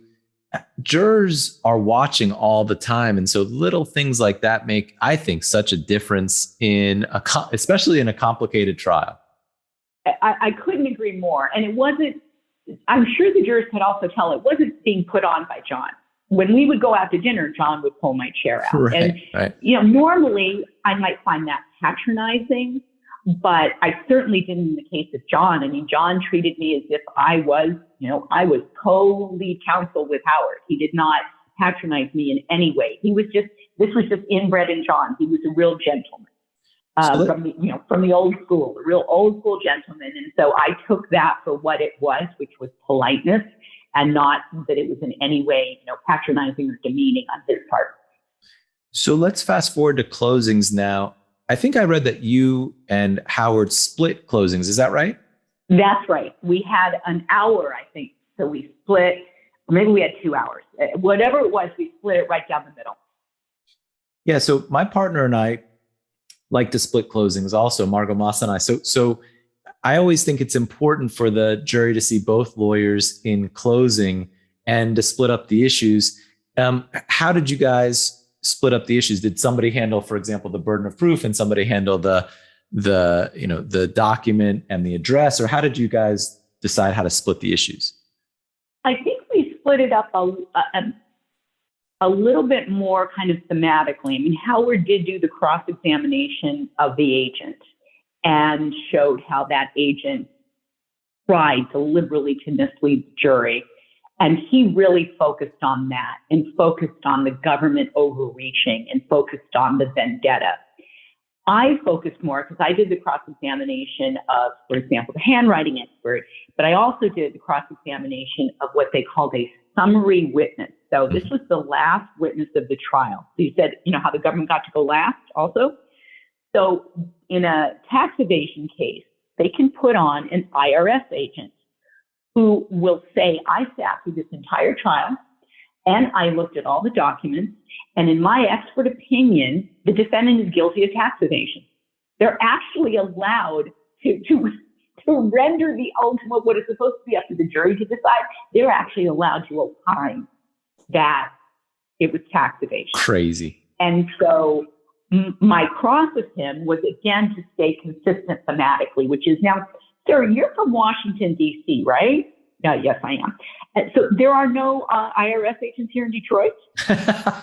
jurors are watching all the time. And so little things like that make, I think, such a difference especially in a complicated trial. I couldn't agree more. And it wasn't, I'm sure the jurors could also tell it wasn't being put on by John. When we would go out to dinner, John would pull my chair out. Right, and, normally I might find that patronizing, but I certainly didn't in the case of John. John treated me as if I was co-lead counsel with Howard. He did not patronize me in any way. This was just inbred in John. He was a real gentleman. From the old school, a real old school gentleman. And so I took that for what it was, which was politeness, and not that it was in any way, patronizing or demeaning on his part. So let's fast forward to closings now. I think I read that you and Howard split closings. Is that right? That's right. We had an hour, I think. So we split, or maybe we had 2 hours. Whatever it was, we split it right down the middle. Yeah. So my partner and I like to split closings also, Margot Moss and I. So I always think it's important for the jury to see both lawyers in closing and to split up the issues. How did you guys split up the issues? Did somebody handle, for example, the burden of proof and somebody handle the document and the address, or how did you guys decide how to split the issues? I think we split it up a little bit more kind of thematically. I mean, Howard did do the cross-examination of the agent and showed how that agent tried deliberately to mislead the jury. And he really focused on that and focused on the government overreaching and focused on the vendetta. I focused more because I did the cross-examination of, for example, the handwriting expert, but I also did the cross-examination of what they called a summary witness. So this was the last witness of the trial. So you said, you know, how the government got to go last also? So in a tax evasion case, they can put on an IRS agent who will say, I sat through this entire trial and I looked at all the documents, and in my expert opinion, the defendant is guilty of tax evasion. They're actually allowed to render the ultimate, what is supposed to be up to the jury to decide. They're actually allowed to opine that it was tax evasion. Crazy. And so my cross with him was, again, to stay consistent thematically, which is now, Sarah, you're from Washington, D.C., right? Yes, I am. And so there are no IRS agents here in Detroit?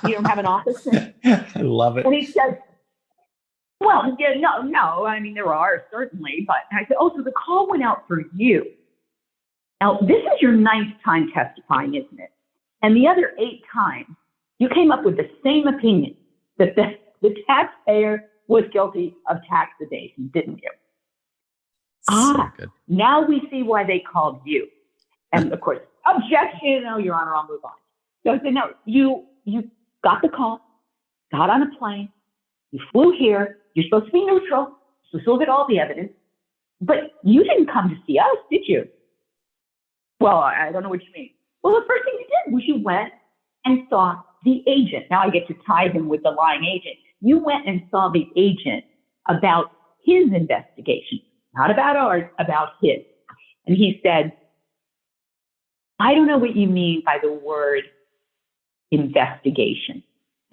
You don't have an office? I love it. And he says, well, yeah, no. I mean, there are certainly. But I said, oh, so the call went out for you. Now, this is your 9th time testifying, isn't it? And the other 8 times, you came up with the same opinion that the taxpayer was guilty of tax evasion, didn't you? So good. Now we see why they called you. And of course, objection, no, Your Honor, I'll move on. So I said, no, you got the call, got on a plane, you flew here, you're supposed to be neutral, so look at all the evidence, but you didn't come to see us, did you? Well, I don't know what you mean. Well, the first thing you did was you went and saw the agent. Now I get to tie him with the lying agent. You went and saw the agent about his investigation, not about ours, about his. And he said, I don't know what you mean by the word investigation.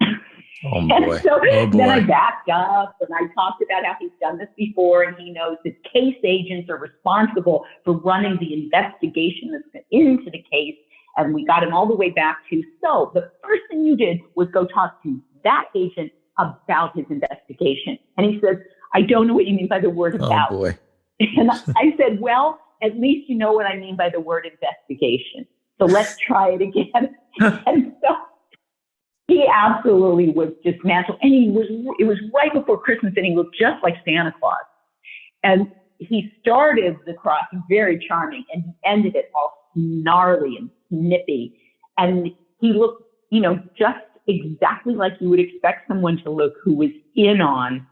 Oh, boy. And so oh, boy. then I backed up and I talked about how he's done this before, and he knows that case agents are responsible for running the investigation that's into the case. And we got him all the way back to, so the first thing you did was go talk to that agent about his investigation. And he says, I don't know what you mean by the word about. Oh, boy. And I said, well, at least you know what I mean by the word investigation. So let's try it again. And so he absolutely was dismantled. And it was right before Christmas, and he looked just like Santa Claus. And he started the cross very charming, and he ended it all gnarly and snippy. And he looked, just exactly like you would expect someone to look who was in on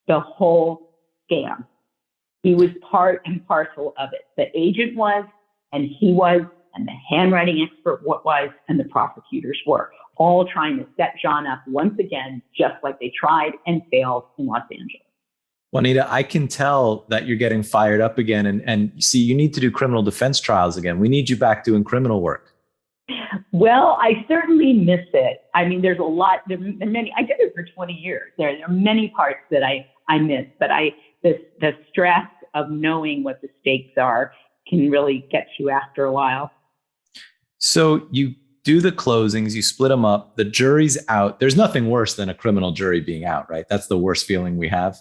the whole scam. He was part and parcel of it. The agent was, and he was, and the handwriting expert was, and the prosecutors were, all trying to set John up once again, just like they tried and failed in Los Angeles. Juanita, I can tell that you're getting fired up again. And see, you need to do criminal defense trials again. We need you back doing criminal work. Well, I certainly miss it. I mean, there's a lot, there are many, I did it for 20 years. There are many parts that I miss, but the stress of knowing what the stakes are can really get you after a while. So you do the closings, you split them up, the jury's out. There's nothing worse than a criminal jury being out, right? That's the worst feeling we have.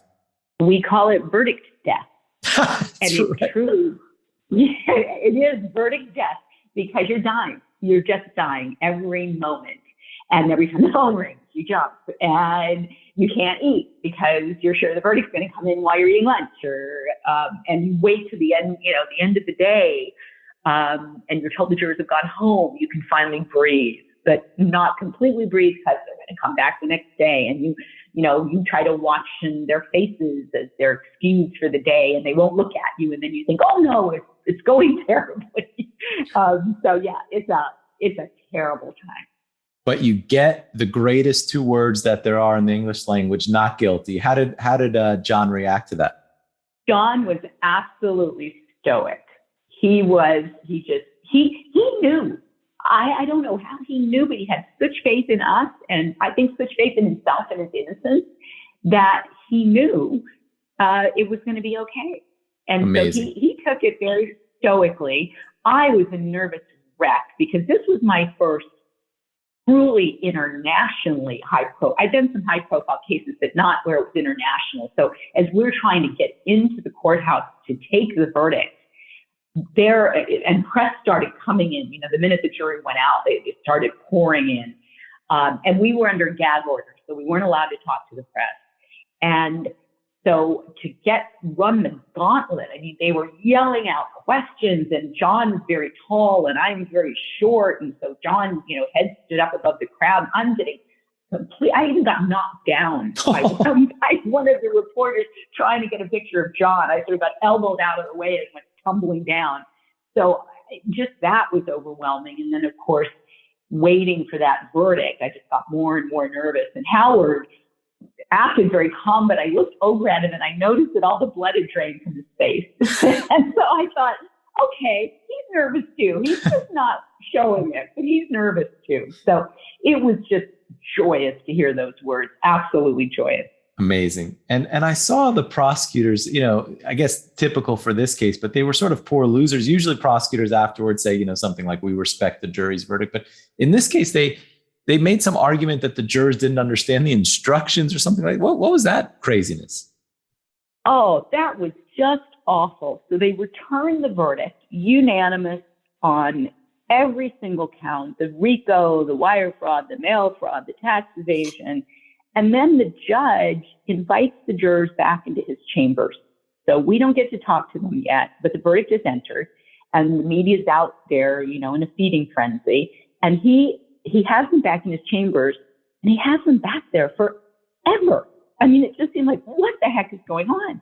We call it verdict death. And it's true. Yeah, it is verdict death because you're dying. You're just dying every moment. And every time the phone rings, you jump and you can't eat because you're sure the verdict's going to come in while you're eating lunch, and you wait to the end, the end of the day, and you're told the jurors have gone home. You can finally breathe, but not completely breathe because they're going to come back the next day. And you try to watch in their faces as they're excused for the day, and they won't look at you, and then you think, oh no, it's going terribly. So yeah, it's a terrible time. But you get the greatest 2 words that there are in the English language, not guilty. How did John react to that? John was absolutely stoic. He knew. I don't know how he knew, but he had such faith in us, and I think such faith in himself and his innocence, that he knew it was going to be okay. And Amazing. So he took it very stoically. I was a nervous wreck because this was my first truly internationally I've done some high profile cases, but not where it was international. So as we're trying to get into the courthouse to take the verdict, and press started coming in. The minute the jury went out, it started pouring in. And we were under gag orders, so we weren't allowed to talk to the press. And so to run the gauntlet, they were yelling out questions, and John was very tall and I'm very short. And so John, head stood up above the crowd. I'm getting I even got knocked down by one of the reporters trying to get a picture of John. I sort of got elbowed out of the way and went tumbling down. So just that was overwhelming. And then, of course, waiting for that verdict, I just got more and more nervous. And Howard acted very calm, but I looked over at him and I noticed that all the blood had drained from his face. And so I thought, okay, he's nervous too. He's just not showing it, but he's nervous too. So it was just joyous to hear those words. Absolutely joyous. Amazing. And I saw the prosecutors, I guess typical for this case, but they were sort of poor losers. Usually prosecutors afterwards say, something like, we respect the jury's verdict. But in this case, they made some argument that the jurors didn't understand the instructions or something like that. What was that craziness? Oh, that was just awful. So they returned the verdict unanimous on every single count, the RICO, the wire fraud, the mail fraud, the tax evasion. And then the judge invites the jurors back into his chambers. So we don't get to talk to them yet, but the verdict is entered and the media's out there, in a feeding frenzy. And he has them back in his chambers and he has them back there forever. It just seemed like, what the heck is going on?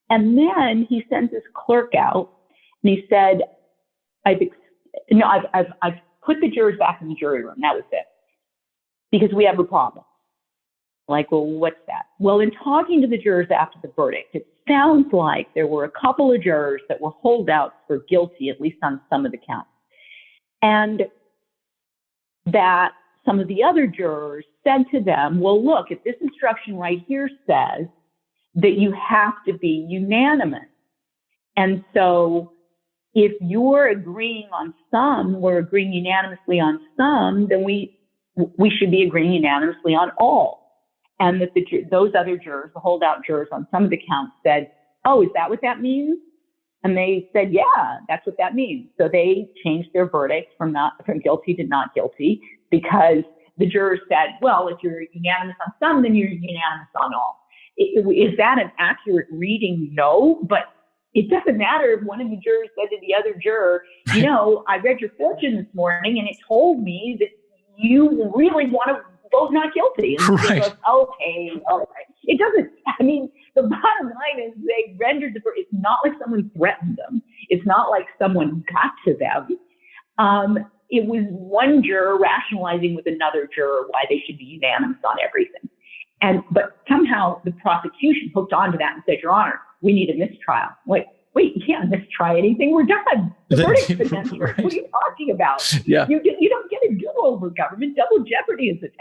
And then he sends his clerk out and he said, I've put the jurors back in the jury room. That was it. Because we have a problem. Like, well, what's that? Well, in talking to the jurors after the verdict, it sounds like there were a couple of jurors that were holdouts for guilty, at least on some of the counts. And that some of the other jurors said to them, well, look, if this instruction right here says that you have to be unanimous. And so if you're agreeing on some, we're agreeing unanimously on some, then we should be agreeing unanimously on all. And that those other jurors, the holdout jurors on some of the counts said, oh, is that what that means? And they said, yeah, that's what that means. So they changed their verdict from guilty to not guilty because the jurors said, well, if you're unanimous on some, then you're unanimous on all. Is that an accurate reading? No, but it doesn't matter if one of the jurors said to the other juror, I read your fortune this morning and it told me that you really want to vote not guilty. And right. Goes, okay, all right. It doesn't, the bottom line is they rendered the verdict. It's not like someone threatened them. It's not like someone got to them. It was one juror rationalizing with another juror why they should be unanimous on everything. But somehow the prosecution hooked onto that and said, Your Honor, we need a mistrial. Wait, you can't mistry anything. We're done. The verdict's been entered. Right. What are you talking about? Yeah. You don't get a do-over, government. Double jeopardy is attached.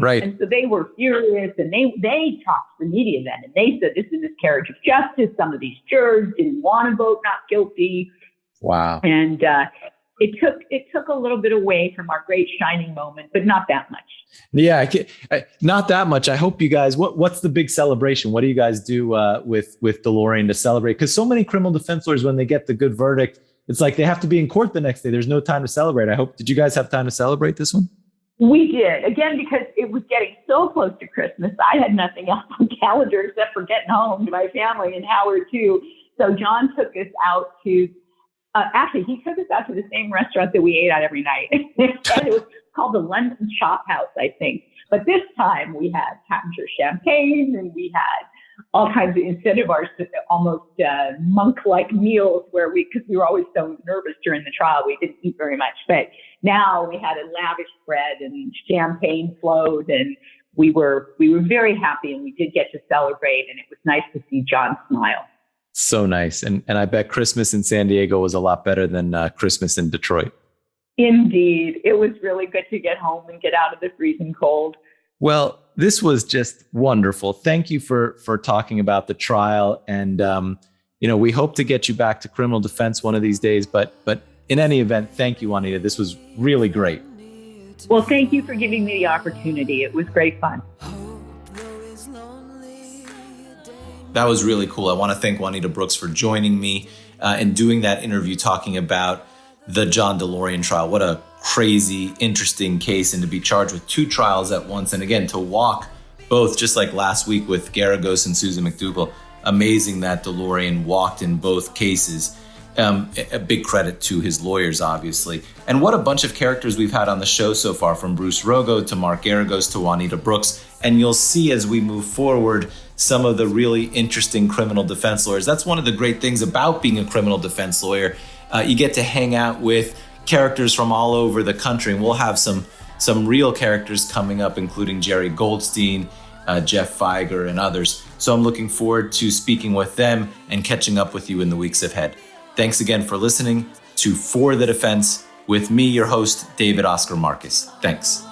Right. And so they were furious, and they talked to the media then, and they said this is a miscarriage of justice. Some of these jurors didn't want to vote not guilty. Wow. And it took a little bit away from our great shining moment, but not that much. Yeah, not that much. I hope you guys. What's the big celebration? What do you guys do with DeLorean to celebrate? Because so many criminal defense lawyers, when they get the good verdict, it's like they have to be in court the next day. There's no time to celebrate. Did you guys have time to celebrate this one? We did. Again, because it was getting so close to Christmas, I had nothing else on calendar except for getting home to my family and Howard too. So John took us out to. Actually, he took us out to the same restaurant that we ate at every night. And it was called the London Chop House, I think. But this time we had Capture champagne and we had all kinds of, instead of our almost monk-like meals because we were always so nervous during the trial, we didn't eat very much. But now we had a lavish spread and champagne flowed and we were very happy and we did get to celebrate and it was nice to see John smile. So nice. And I bet Christmas in San Diego was a lot better than Christmas in Detroit. Indeed. It was really good to get home and get out of the freezing cold. Well, this was just wonderful. Thank you for talking about the trial. And, we hope to get you back to criminal defense one of these days. But in any event, thank you, Juanita. This was really great. Well, thank you for giving me the opportunity. It was great fun. That was really cool. I want to thank Juanita Brooks for joining me and doing that interview talking about the John DeLorean trial. What a crazy, interesting case, and to be charged with 2 trials at once. And again, to walk both, just like last week with Garagos and Susan McDougal. Amazing that DeLorean walked in both cases. A big credit to his lawyers, obviously. And what a bunch of characters we've had on the show so far, from Bruce Rogo to Mark Garagos to Juanita Brooks. And you'll see as we move forward some of the really interesting criminal defense lawyers. That's one of the great things about being a criminal defense lawyer. You get to hang out with characters from all over the country, and we'll have some real characters coming up, including Jerry Goldstein, Jeff Feiger, and others. So I'm looking forward to speaking with them and catching up with you in the weeks ahead. Thanks again for listening to For the Defense with me, your host, David Oscar Markus. Thanks.